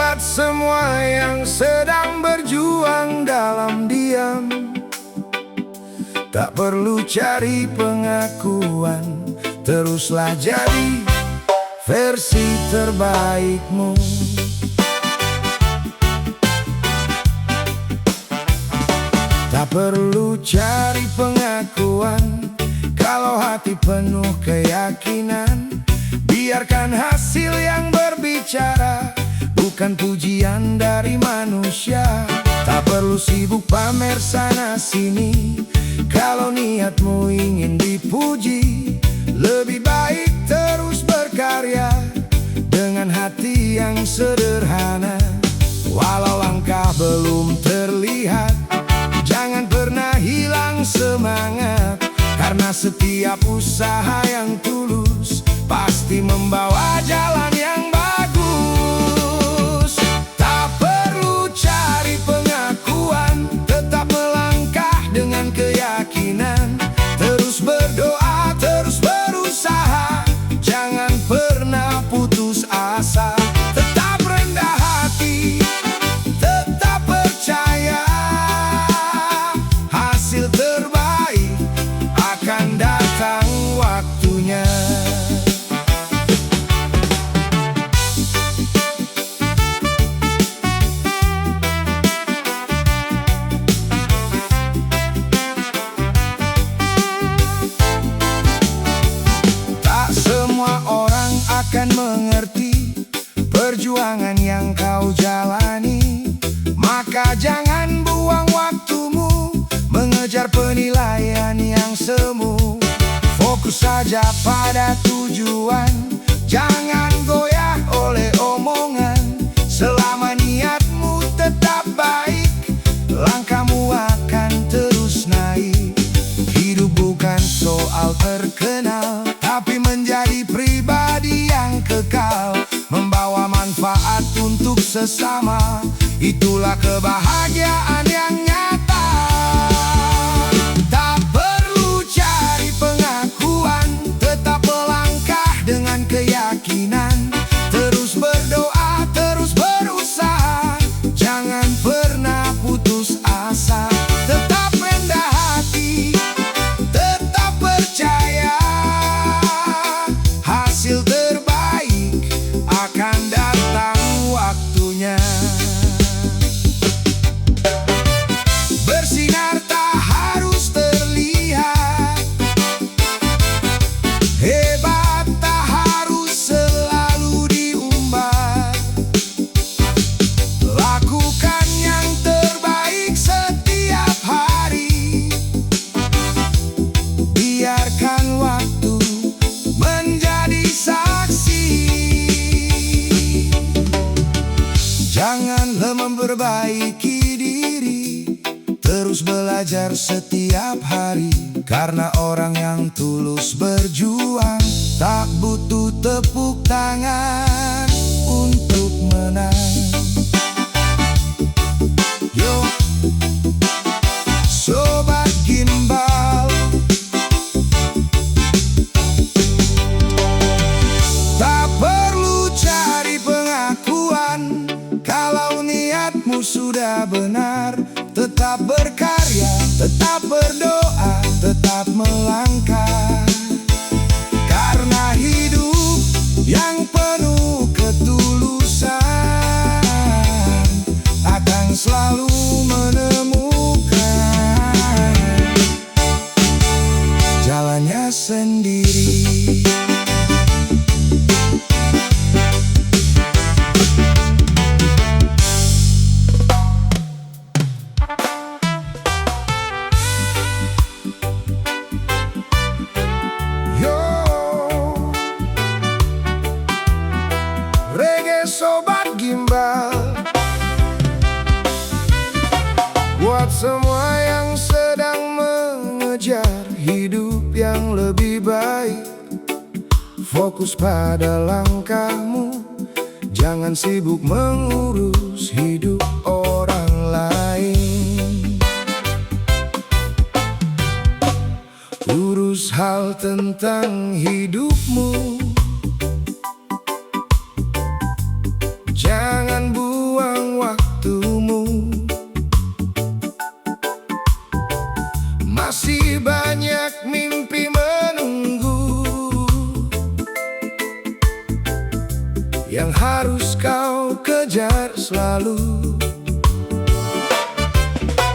Buat semua yang sedang berjuang dalam diam, tak perlu cari pengakuan, teruslah jadi versi terbaikmu. Tak perlu cari pengakuan, kalau hati penuh keyakinan. Biarkan hasil yang berbicara, bukan pujian dari manusia. Tak perlu sibuk pamer sana sini, kalau niatmu ingin dipuji. Lebih baik terus berkarya dengan hati yang sederhana. Walau langkah belum terlihat, jangan pernah hilang semangat, karena setiap usaha yang tulus pasti membawa jalan yang bagus. Tak perlu cari pengakuan, tetap melangkah dengan keyakinan. Terus berdoa, terus berusaha, jangan pernah putus asa. Tetap rendah hati, tetap percaya, hasil terbaik akan datang waktunya. Tak semua orang akan mengerti perjuangan yang kau jalani, maka jangan buang waktumu mengejar penilaian yang semu. Fokus saja pada tujuan, jangan goyah oleh omongan. Selama niatmu tetap baik, langkahmu akan terus naik. Hidup bukan soal terkenal, tapi menjadi pribadi yang kekal, membawa manfaat untuk sesama. Itulah kebahagiaan yang nyata. Tak perlu cari pengakuan, tetap melangkah dengan keyakinan. Terus berdoa, terus berusaha, jangan pernah putus asa. Tetap rendah hati, tetap percaya, hasil terbaik akan datang waktunya. Bersinar tak harus terlihat, hebat tak harus selalu diumbar. Lakukan yang terbaik setiap hari, biarkan waktu menjadi saksi. Janganlah memperbaiki diri, terus belajar setiap hari. Karena orang yang tulus berjuang tak butuh tepuk tangan untuk menang. Yo, Sobat Gimbal, tak perlu cari pengakuan, kalau niatmu sudah benar. Tetap berkarya, tetap berdoa, tetap melangkah. Karena hidup yang penuh ketulusan akan selalu menemukan jalannya sendiri. Sobat Gimbal, buat semua yang sedang mengejar hidup yang lebih baik. Fokus pada langkahmu, jangan sibuk mengurus hidup orang lain. Urus hal tentang hidupmu, jangan kau kejar selalu.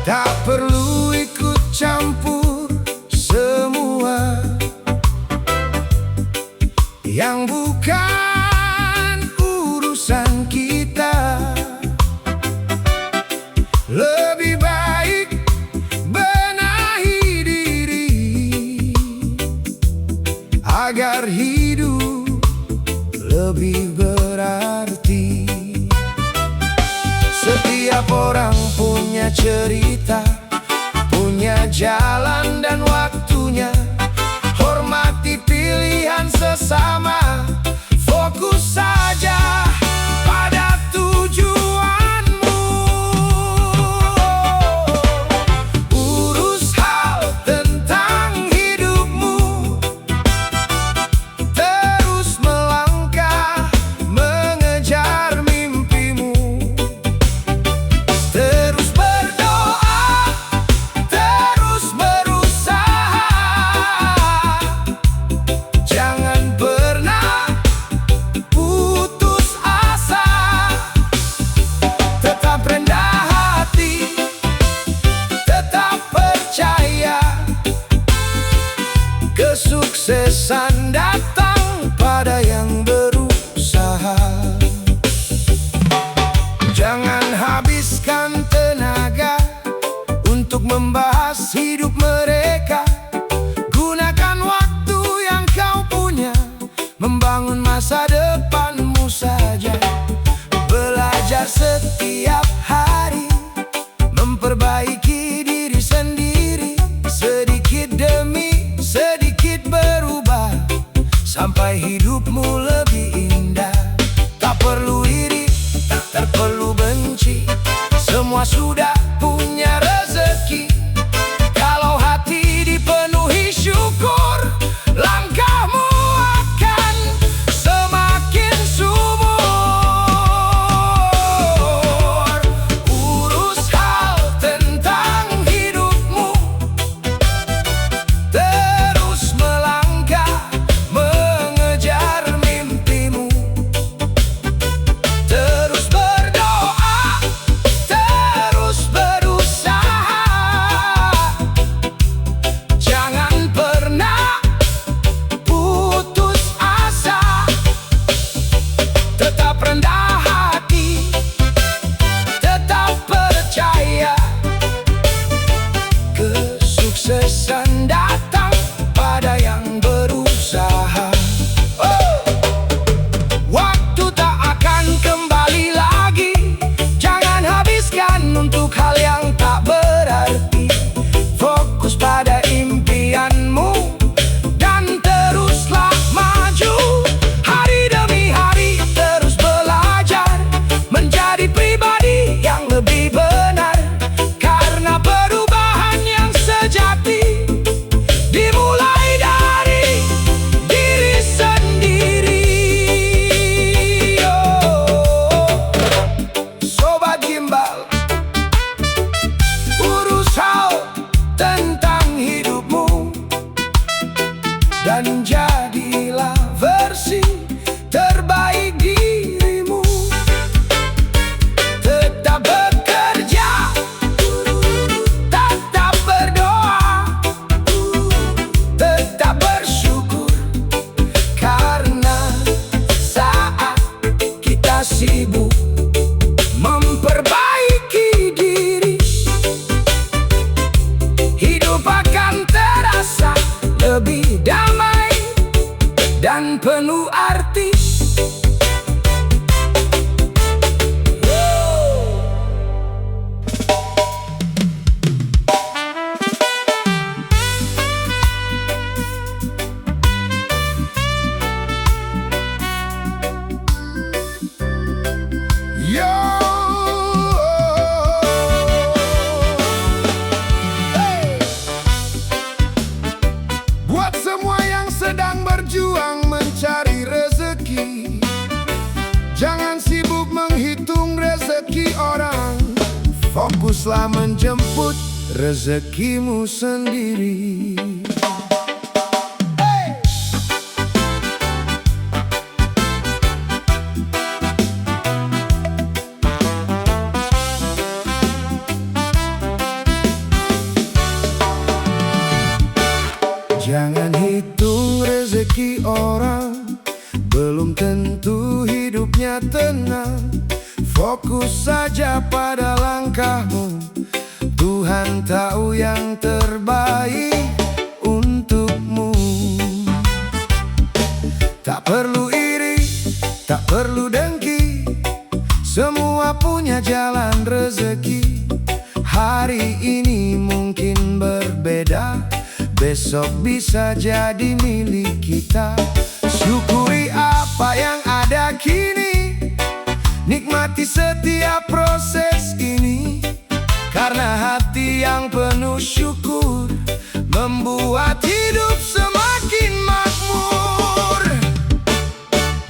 Tak perlu ikut campur semua yang bukan urusan kita. Lebih baik benahi diri agar hidup lebih berarti. Setiap orang punya cerita, punya jalan dan waktunya. Hormati pilihan sesama, fokus saja pada tujuanmu. Urus hal tentang hidupmu, terus melangkah mengejar mimpimu. Terus berdoa, terus berusaha, jangan pernah putus asa. Tetap rendah hati, tetap percaya, kesuksesan datang pada yang berusaha. Jangan habiskan tenaga untuk membahas hidup mereka. Gunakan waktu yang kau punya membangun masa depanmu saja. Belajar setiap hari, memperbaiki diri sendiri. Sedikit demi sedikit berubah, sampai hidupmu lebih indah. Tak perlu iri, tak perlu benci, semua sudah punya rezeki. Kalau hati dipenuhi syukur, langkahmu akan semakin subur. Urus hal tentang hidupmu, terus melangkah mengejar mimpimu. Terus berdoa, terus berusaha, jangan pernah putus asa. Tetap rendah hati, tetap percaya, kesuksesan datang pada yang berusaha. Waktu tak akan kembali lagi, jangan habiskan untuk hal yang tak berarti. Fokus pada impianmu dan teruslah maju. Hari demi hari terus belajar, menjadi pribadi yang lebih benar. Karena perubahan yang sejati dimulai dari diri sendiri. Sobat Gimbal, urus hal tentang hidupmu dan jadilah versi terbaik dirimu. Tetap bekerja, tetap berdoa, tetap bersyukur. Karena saat kita sibuk memperbaiki diri, hidup akan terasa lebih damai dan penuh arti. Yo, hey. Buat semua yang sedang berjuang mencari rezeki, jangan sibuk menghitung rezeki orang. Fokuslah menjemput rezekimu sendiri. Fokus saja pada langkahmu, Tuhan tahu yang terbaik untukmu. Tak perlu iri, tak perlu dengki, semua punya jalan rezeki. Hari ini mungkin berbeda, besok bisa jadi milik kita. Syukuri apa yang ada kini, nikmati setiap proses ini, karena hati yang penuh syukur membuat hidup semakin makmur.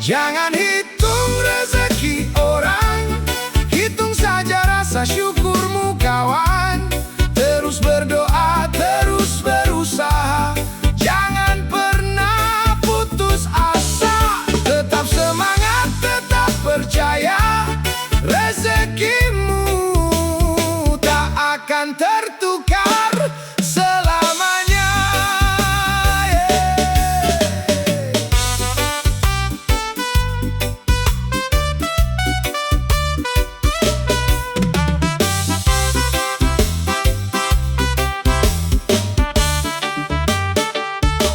Jangan hitung rezeki orang, hitung saja rasa syukurmu kawan. Terus berdoa, terus berusaha, jangan pernah putus asa. Tetap semangat, tetap percaya, rezekimu tak akan tertukar selamanya.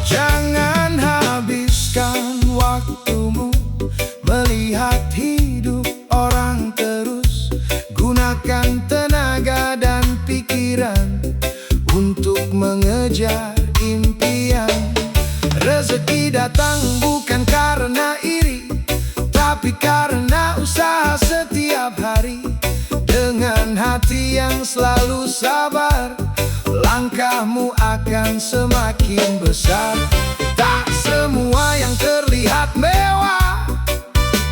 Jangan habiskan waktumu melihat hidup orang terus. Gunakan tenaga dan pikiran untuk mengejar impian. Rezeki datang bukan karena iri, tapi karena usaha setiap hari. Dengan hati yang selalu sabar, langkahmu akan semakin besar. Tak semua yang terlihat mewah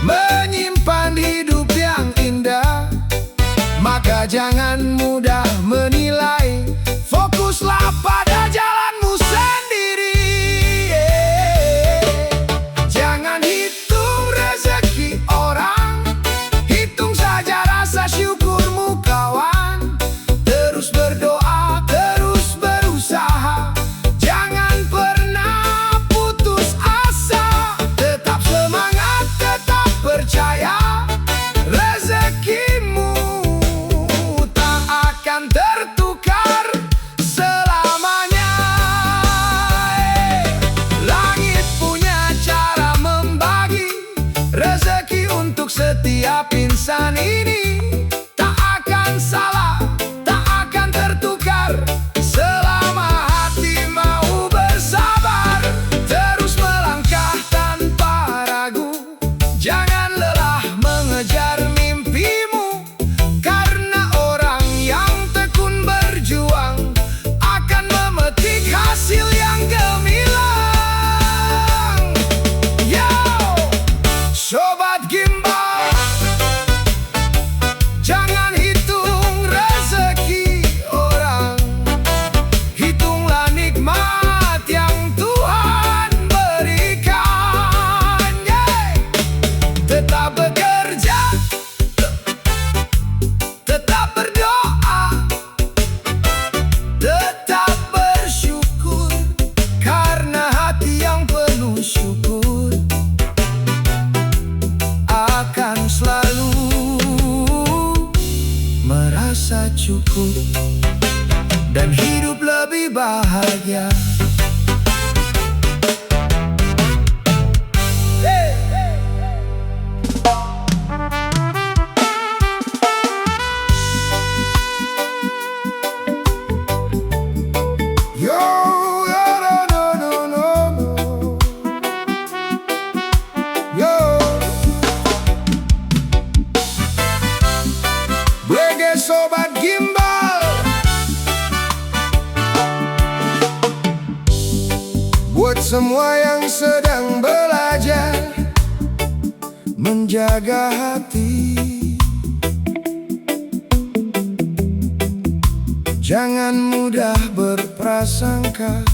menyimpan hidup yang indah, maka jangan mudah menilai. Fokuslah pada jalanmu sendiri. Jangan hitung rezeki orang, hitung saja rasa syukurmu kawan. Terus berdoa, terus berusaha, jangan pernah putus asa. Tetap semangat, tetap percaya, rezekimu tak akan tertukar selamanya. Langit punya cara membagi rezeki untuk setiap insan ini. Tak akan salah, tak akan tertukar, selama hati mau bersabar. Terus melangkah tanpa ragu, jangan lelah mengejar mimpimu, karena orang yang tekun berjuang akan memetik hasil yang gemilang. Yo, Sobat Gimbal, jangan hitung rezeki orang, hitunglah nikmat yang Tuhan berikan. Tetap bekerja, tetap berdoa, tetap bersyukur, karena hati yang penuh syukur akan selalu merasa cukup dan hidup lebih bahagia. Yo, yo, no, no, no, no. Yo, Brege Sobat Gimbal, buat semua yang sedang belajar menjaga hati, jangan mudah berprasangka,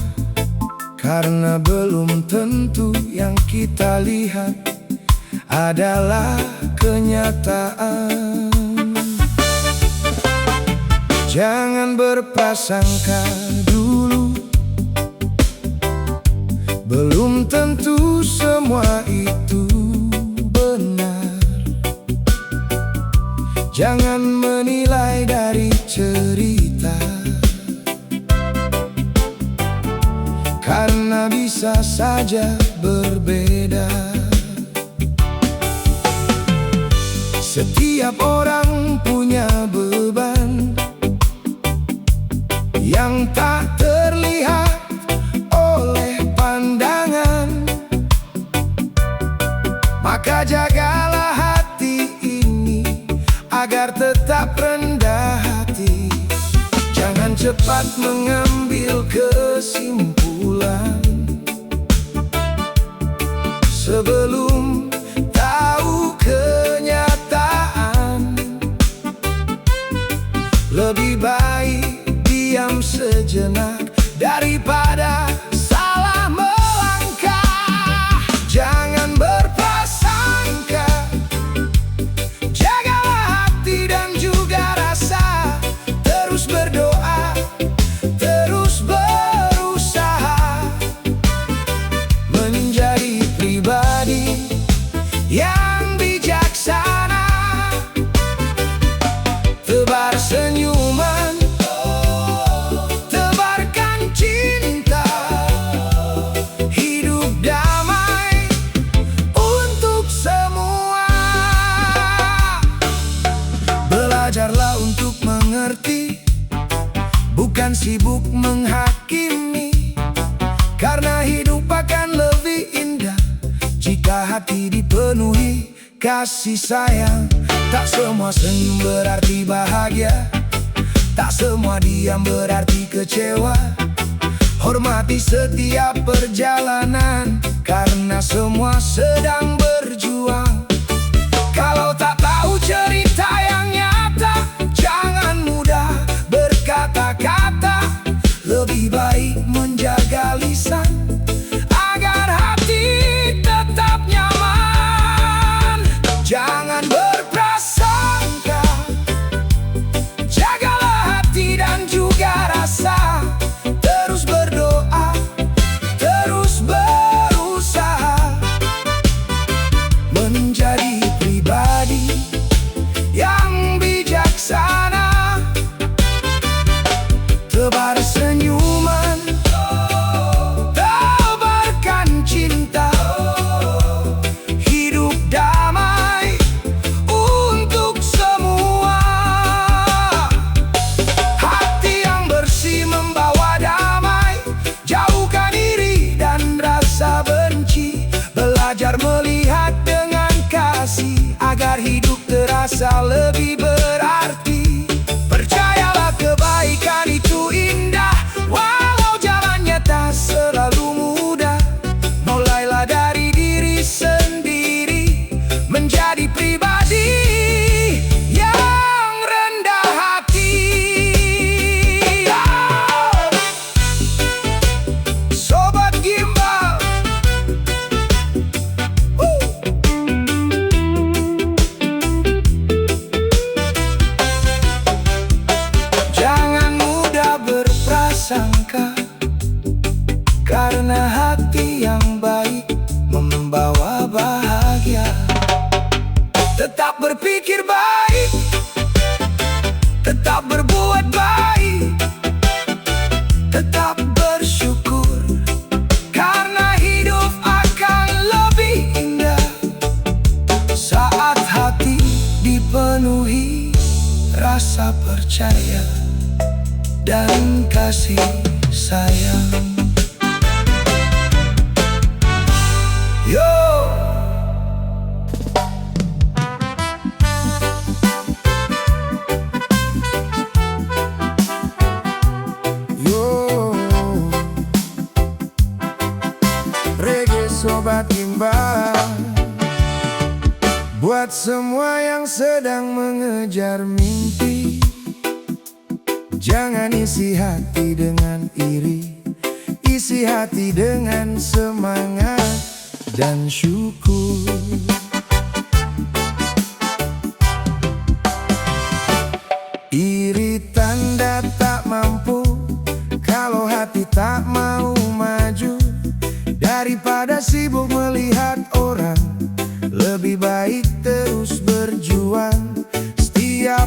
karena belum tentu yang kita lihat adalah kenyataan. Jangan berprasangka dulu, belum tentu semua itu benar. Jangan menilai dari cerita, karena bisa saja berbeda. Setiap orang punya beban yang tak terlihat oleh pandangan. Maka jagalah hati ini agar tetap rendah hati. Jangan cepat mengambil kesimpulan sebelum tahu kenyataan. Lebih baik diam sejenak daripada salah melangkah. Jangan berprasangka, jagalah hati dan juga rasa. Terus berdoa, terus berusaha menjadi pribadi yang bijaksana. Tebar senyuman, tebarkan cinta, hidup damai untuk semua. Belajarlah untuk mengerti, bukan sibuk menghakimi, karena hidup akan lebih indah jika hati dipenuhi kasih sayang. Tak semua senyum berarti bahagia, tak semua diam berarti kecewa. Hormati setiap perjalanan, karena semua sedang berjuang. Kalau tak tahu cerita yang nyata, jangan mudah berkata-kata. Lebih baik menjaga lisan agar hati tetap nyaman. Jangan berprasangka, jagalah hati dan juga rasa. Terus berdoa, terus berusaha menjadi pribadi yang bijaksana. Tebar senyuman, tebarkan cinta, hidup damai untuk semua. Hati yang bersih membawa damai, jauhkan iri dan rasa benci. Belajar melihat dengan kasih agar hidup terasa lebih berarti. Percayalah kebaikan itu indah, walau jalannya tak selalu mudah. Mulailah dari diri sendiri, menjadi pribadi yang rendah hati. Sobat Gimbal, jangan mudah berprasangka, karena hati yang baik membawa bahagia. Tetap berpikir baik, tetap berbuat baik, tetap bersyukur, karena hidup akan lebih indah saat hati dipenuhi rasa percaya dan kasih sayang. Yo, yo, reggae Sobat Gimbal, buat semua yang sedang mengejar mimpi. Jangan isi hati dengan iri, isi hati dengan semangat dan syukur. Iri tanda tak mampu, kalau hati tak mau maju. Daripada sibuk melihat orang, lebih baik terus berjuang. Setiap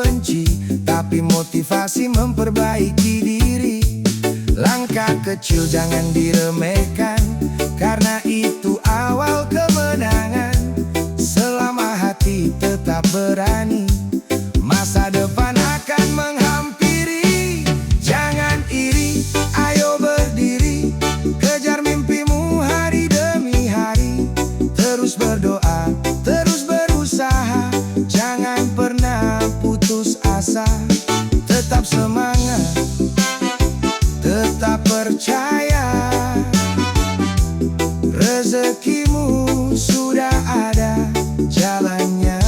membenci, tapi motivasi memperbaiki diri. Langkah kecil jangan diremehkan, karena itu awal kemenangan. Selama hati tetap berani, masa depan akan menghampiri. Jangan iri, ayo berdiri, kejar mimpimu hari demi hari. Terus berdoa, terus berusaha, jangan pernah putus asa. Tetap semangat, tetap percaya, rezekimu sudah ada jalannya.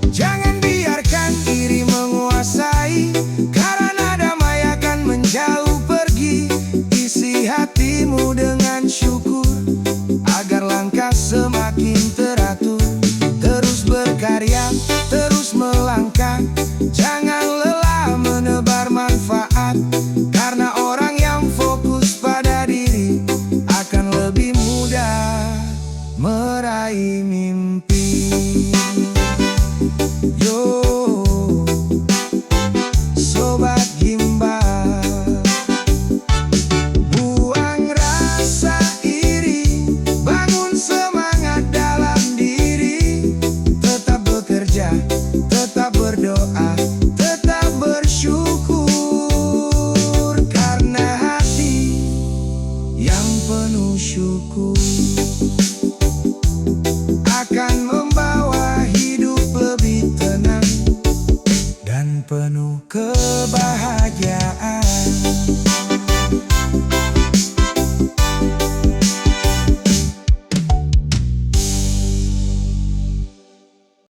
Jangan biarkan iri menguasai, karena damai akan menjauh pergi. Isi hatimu dengan syukur, agar langkah semakin teratur. Terus berkarya, terus melangkah, jangan lelah menebar manfaat. Karena orang yang fokus pada diri akan lebih mudah meraih mimpi. Yo, Sobat Gimbal, buang rasa iri, bangun semangat dalam diri. Tetap bekerja, tetap berdoa, tetap bersyukur, karena hati yang penuh syukur akan membawa hidup lebih tenang dan penuh kebahagiaan.